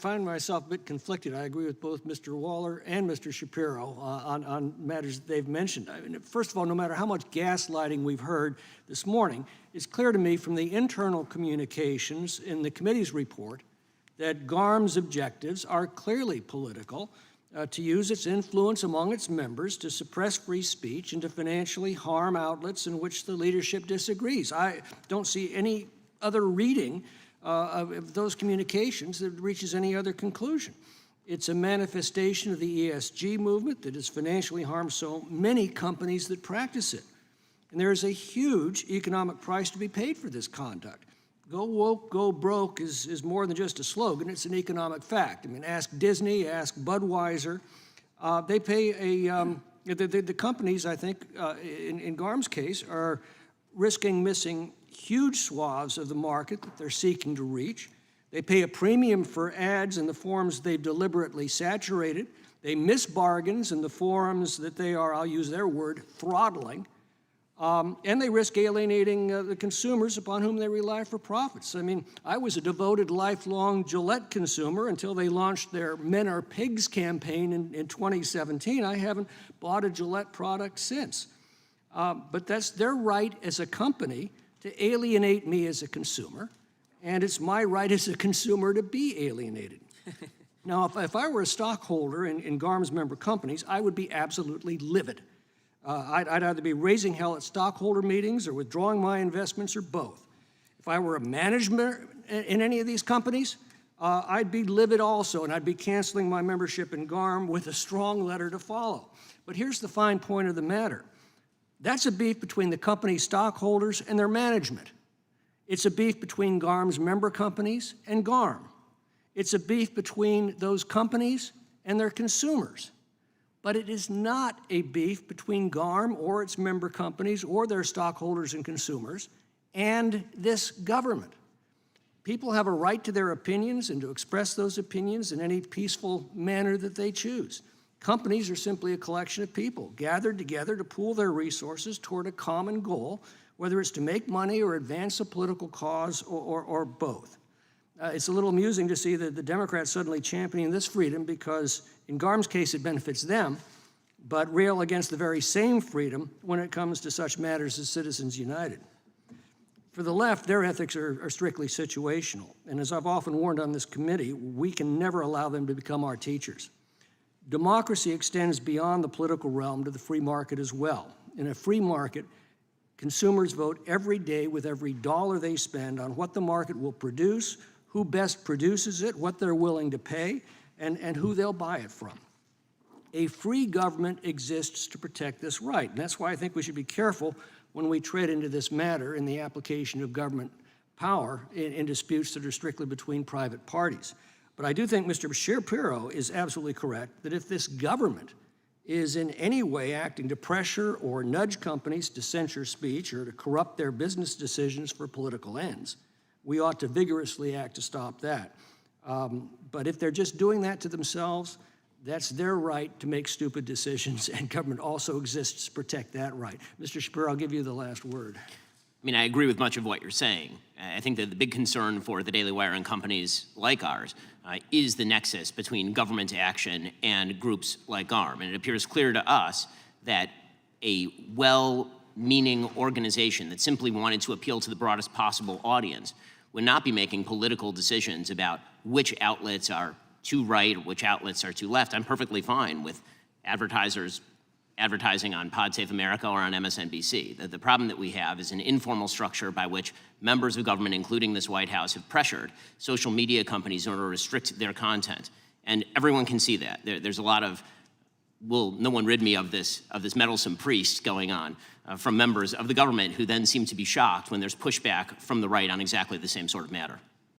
find myself a bit conflicted. I agree with both Mr. Waller and Mr. Shapiro on matters that they've mentioned. I mean, first of all, no matter how much gaslighting we've heard this morning, it's clear to me from the internal communications in the committee's report that GARM's objectives are clearly political, to use its influence among its members to suppress free speech and to financially harm outlets in which the leadership disagrees. I don't see any other reading of those communications that reaches any other conclusion. It's a manifestation of the ESG movement that has financially harmed so many companies that practice it. And there is a huge economic price to be paid for this conduct. Go woke, go broke is more than just a slogan, it's an economic fact. I mean, ask Disney, ask Budweiser. They pay the companies, I think, in GARM's case, are risking missing huge swaths of the market that they're seeking to reach. They pay a premium for ads in the forums they've deliberately saturated. They miss bargains in the forums that they are, I'll use their word, throttling. And they risk alienating the consumers upon whom they rely for profits. I mean, I was a devoted, lifelong Gillette consumer until they launched their Men Are Pigs campaign in 2017. I haven't bought a Gillette product since. But that's their right as a company to alienate me as a consumer, and it's my right as a consumer to be alienated. Now, if I were a stockholder in GARM's member companies, I would be absolutely livid. I'd either be raising hell at stockholder meetings or withdrawing my investments or both. If I were a manager in any of these companies, I'd be livid also, and I'd be canceling my membership in GARM with a strong letter to follow. But here's the fine point of the matter. That's a beef between the company's stockholders and their management. It's a beef between GARM's member companies and GARM. It's a beef between those companies and their consumers. But it is not a beef between GARM or its member companies or their stockholders and consumers and this government. People have a right to their opinions and to express those opinions in any peaceful manner that they choose. Companies are simply a collection of people gathered together to pool their resources toward a common goal, whether it's to make money or advance a political cause or both. It's a little amusing to see that the Democrats suddenly championing this freedom because in GARM's case it benefits them, but rail against the very same freedom when it comes to such matters as Citizens United. For the left, their ethics are strictly situational, and as I've often warned on this committee, we can never allow them to become our teachers. Democracy extends beyond the political realm to the free market as well. In a free market, consumers vote every day with every dollar they spend on what the market will produce, who best produces it, what they're willing to pay, and who they'll buy it from. A free government exists to protect this right, and that's why I think we should be careful when we tread into this matter in the application of government power in disputes that are strictly between private parties. But I do think Mr. Shapiro is absolutely correct that if this government is in any way acting to pressure or nudge companies to censor speech or to corrupt their business decisions for political ends, we ought to vigorously act to stop that. But if they're just doing that to themselves, that's their right to make stupid decisions, and government also exists to protect that right. Mr. Shapiro, I'll give you the last word. I mean, I agree with much of what you're saying. I think that the big concern for the Daily Wire and companies like ours is the nexus between government action and groups like GARM. And it appears clear to us that a well-meaning organization that simply wanted to appeal to the broadest possible audience would not be making political decisions about which outlets are too right or which outlets are too left. I'm perfectly fine with advertisers advertising on Pod Save America or on MSNBC. The problem that we have is an informal structure by which members of government, including this White House, have pressured social media companies in order to restrict their content. And everyone can see that. There's a lot of, will no one rid me of this meddlesome priest going on from members of the government who then seem to be shocked when there's pushback from the right on exactly the same sort of matter.